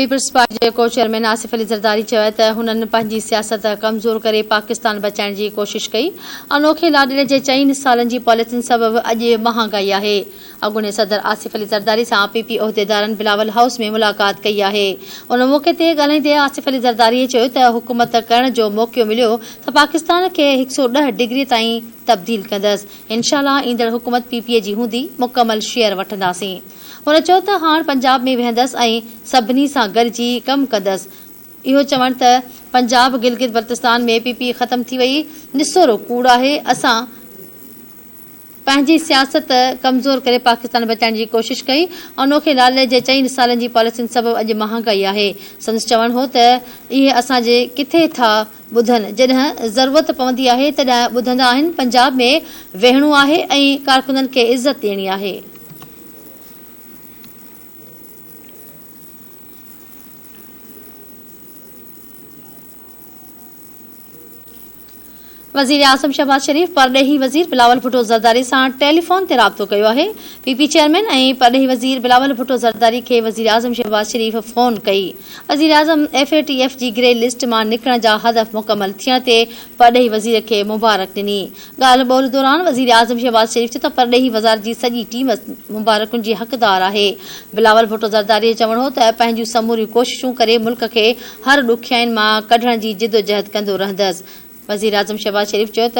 Peoples party के को chairman Asif Ali Zardari चयो हुननि पंहिंजी सियासत कमज़ोर करे पाकिस्तान बचाइण जी कोशिश कई। अनोखे लाॾले जे 4 सालनि जी पॉलिसी सबबि अॼु महांगाई आहे। अॻूणे सदर आसिफ अली ज़रदारी सां पीपी उहिदेदारनि बिलावल हाउस में मुलाक़ात कई आहे। उन मौक़े ते ॻाल्हाईंदे आसिफ अली ज़रदारीअ चयो त हुकूमत करण जो मौक़ो मिलियो त पाकिस्तान खे 110 डिग्री ताईं तब्दील कंदसि। इंशाअल्लाह ईंदड़ हुकूमत पीपीए जी हूंदी, मुकमल शेयर वठंदासीं। हुन चयो त हाणे पंजाब में वेहंदसि ऐं सभिनी सां गॾिजी कमु कंदसि। इहो चवण त पंजाब गिलगित बल्तिस्तान में पीपी ख़तम थी वई निसोरो कूड़ आहे। असां पंहिंजी सियासत कमज़ोर करे पाकिस्तान बचाइण जी कोशिश कई। अनोखे लाॾले जे 4 सालनि जी पॉलिसियुनि सबबि अॼु महांगाई आहे। संदसि चवणु हो त इहे असांजे किथे था ॿुधनि, जॾहिं ज़रूरत पवंदी आहे तॾहिं ॿुधंदा आहिनि। पंजाब में वेहणो आहे ऐं कारकुननि खे इज़त ॾियणी आहे। वज़ीर आज़म शहबाज शरीफ़ परॾेही वज़ीर बिलावल भुट्टो ज़रदारी सां टेलीफोन ते राब्तो कयो आहे। पीपी चेयरमैन ऐं परॾेही वज़ीर बिलावल भुट्टो ज़रदारी खे वज़ीर आज़म शहबाज शरीफ़ फ़ोन कई। वज़ीर आज़म FATF जी ग्रे लिस्ट मां निकिरण जा हदफ़ मुकमल थियण ते परॾेही वज़ीर खे मुबारक ॾिनी। ॻाल्हि ॿोल दौरान वज़ीर आज़म शहबाज शरीफ़ चयो त परॾेही वज़ारत जी सॼी टीम मुबारकुनि जी हक़दार आहे। बिलावल भुट्टो ज़रदारी जो चवणो हो त पंहिंजूं समूरियूं कोशिशूं करे मुल्क खे हर ॾुखियाईनि मां कढण जी जिदोजहद कंदो रहंदसि। वज़ीर आज़म शहबाज शरीफ़ चयो त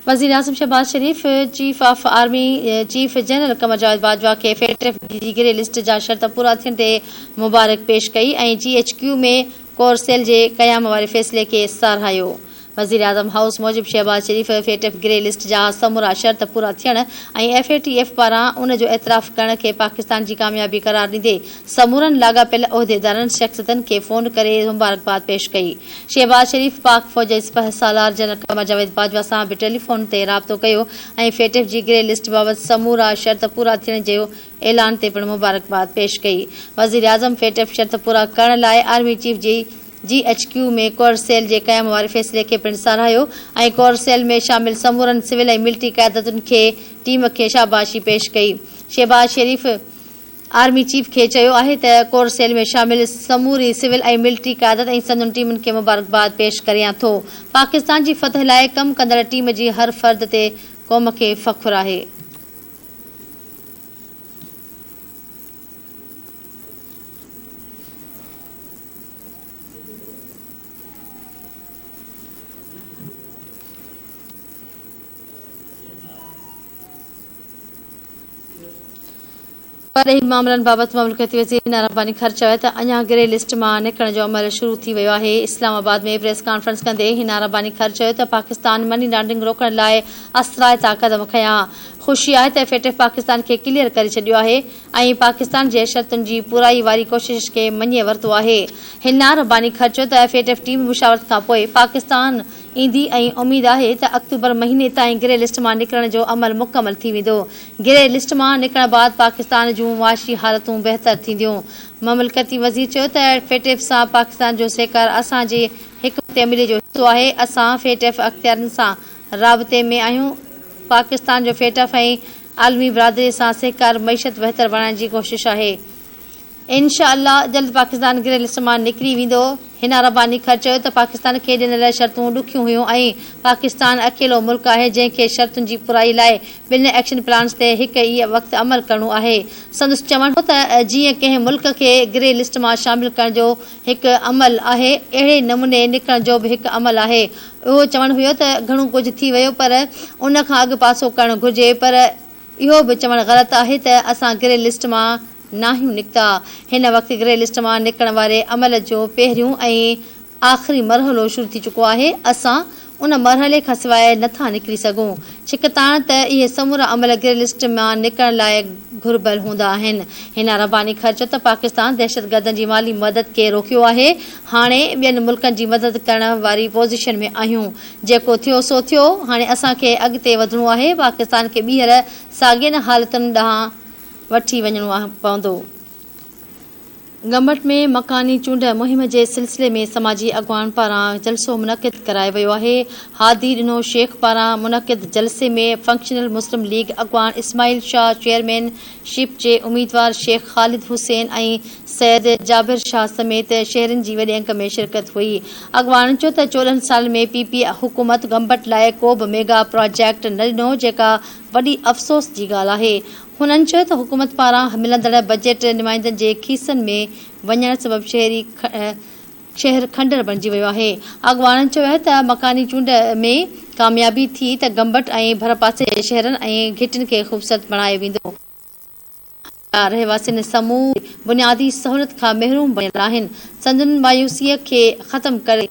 वज़ीर आज़म शहबाज शरीफ़ chief of army chief general Qamar Javed Bajwa खे FATF जी ग्रे लिस्ट जा शर्त पूरा थियण ते मुबारक पेश कई ऐं GHQ में कोर सेल जे क़याम वारे फ़ैसिले खे साराहियो। वज़ीर आज़म हाउस मूजिब शहबाज शरीफ़ FATF ग्रे लिस्ट जा समूरा शर्त पूरा थियण ऐं FATF पारां उन जो एतिराफ़ करण खे पाकिस्तान जी कामयाबी करार ॾींदे समूरनि लाॻापियल उहिदेदारनि शख़्सियतनि खे फ़ोन करे मुबारकबाद पेश कई। शहबाज शरीफ़ पाक फ़ौज जे सिपह सालार जनरल कमर जावेद बाजवा सां बि टेलीफोन ते राब्तो कयो ऐं FATF जी ग्रे लिस्ट बाबति समूरा शर्त पूरा थियण जो ऐलान ते पिणु मुबारकबाद पेश कई। वज़ीर आज़म FATF शर्त पूरा करण लाइ आर्मी चीफ जी GHQ में कोर सेल जे क़याम वारे फ़ैसिले खे पिणु साराहियो ऐं कोर सेल में शामिल समूरनि सिविल ऐं मिलिट्री क़यादतुनि खे टीम खे शाबाशी पेश कई। शहबाज शरीफ़ आर्मी चीफ खे चयो आहे त कोर सेल में शामिल समूरी सिविल ऐं मिलिट्री क़यादत ऐं संदुनि टीमुनि खे मुबारकबाद पेश करियां थो। पाकिस्तान जी फतह लाइ कमु कंदड़ टीम जी हर फ़र्द ते क़ौम खे फ़ख़्रु आहे। परॾेही मामलनि बाबति ममलकती वज़ीर हिना रब्बानी ख़र चयो त अञा ग्रे लिस्ट मां निकिरण जो अमल शुरू थी वियो आहे। इस्लामाबाद में प्रेस कॉन्फ्रेंस कंदे हिना रब्बानी ख़र चयो त पाकिस्तान मनी लॉन्ड्रिंग रोकण लाइ असराइता क़दम खयां। ख़ुशी आहे त FATF पाकिस्तान खे क्लियर करे छॾियो आहे ऐं पाकिस्तान जे शर्तुनि जी पूराई वारी कोशिश खे मञे वरितो आहे। हिना रब्बानी ख़र चयो त FATF टीम मुशावरत खां पोइ पाकिस्तान ईंदी ऐं उमेद आहे त अक्टूबर महीने ताईं ग्रे लिस्ट मां निकिरण जो अमल मुकमल थी वेंदो। ग्रे लिस्ट मां निकिरण बाद पाकिस्तान जूं मुआशी हालतूं बहितर थींदियूं। ममलकती वज़ीर चयो त FATF सां पाकिस्तान जो सहकार असांजे हिकमत अमली जो हिसो आहे। असां FATF अख़्तियारनि सां राब्ते में आहियूं। पाकिस्तान जो FATF ऐं आलमी बिरादरी सां सहकार मईशत बहितर बणाइण जी कोशिश आहे। इंशाअल्लाह जल्द पाकिस्तान ग्रे लिस्ट मां निकिरी वेंदो। हिना रब्बानी ख़र चयो त पाकिस्तान खे ॾिनल शर्तूं ॾुखियूं हुयूं ऐं पाकिस्तान अकेलो मुल्क आहे जंहिंखे शर्तुनि जी पूराई लाइ ॿिनि एक्शन प्लान्स ते हिक ई वक़्तु अमल करणो आहे। संदसि चवणु हो त जीअं कंहिं मुल्क खे ग्रे लिस्ट मां शामिल करण जो हिकु अमल आहे, अहिड़े नमूने निकिरण जो बि हिकु अमल आहे। उहो चवणु हुयो त घणो कुझु थी वियो पर उन खां अॻु पासो करणु घुरिजे, पर इहो बि चवणु ग़लति आहे त असां ग्रे लिस्ट मां नाहियूं निकिता। हिन वक़्तु ग्रे लिस्ट मां निकिरण वारे अमल जो पहिरियों ऐं आख़िरी मरहलो शुरू थी चुको आहे। असां उन मरहले खां सवाइ नथा निकिरी सघूं। छिकताण त इहे समूरा अमल ग्रे लिस्ट मां निकिरण लाइ घुर्बल हूंदा आहिनि। हिना रब्बानी ख़र चयो त पाकिस्तान दहशतगर्दनि जी माली मदद खे रोकियो आहे। हाणे ॿियनि मुल्कनि जी मदद करण वारी पोज़ीशन में आहियूं। जेको थियो सो थियो, हाणे असांखे अॻिते वधिणो आहे। पाकिस्तान खे ॿीहर साॻियुनि हालतुनि ॾांहुं वठी वञिणो पवंदो। गंबट में मकानी चूंड मुहिम के सिलसिले में समाजी अगवान पारां जलसो मुनक़िद करायो वियो आहे। हादी ॾिनो शेख पारां मुनक़िद जलसे में फंक्शनल मुस्लिम लीग अगवान इस्माइल शाह, चेयरमैनशिप जे उम्मीदवार शेख ख़ालिद हुसैन ऐं सैयद जाबिर शाह समेत शहरनि जी वॾे अंक में शिरकत हुई। अगवाननि चयो त 14 साल में पीपी हुकूमत गंबट लाइ को बि मेगा प्रोजेक्ट न ॾिनो, जेका वॾी अफ़सोस जी ॻाल्हि आहे। हुननि चयो त हुकूमत पारां मिलंदड़ बजट नुमाइंदनि जे खीसनि में वञण सबबि शहर खंडर बणिजी वियो आहे। अगवाननि चयो आहे त मकानी चूंड में कामयाबी थी त गंबट ऐं भरपासे जे शहरनि ऐं घिटियुनि खे ख़ूबसूरत बणायो वेंदो। रहवासियुनि समूह बुनियादी सहूलियत खां महरूम बणियल आहिनि। संदनि मायूसीअ खे ख़त्म करे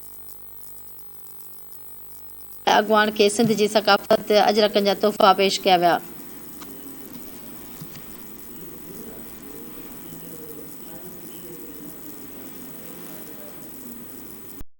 अगवान खे सिंध जी सकाफ़त अजरकनि जा तोहफ़ा पेश कया विया।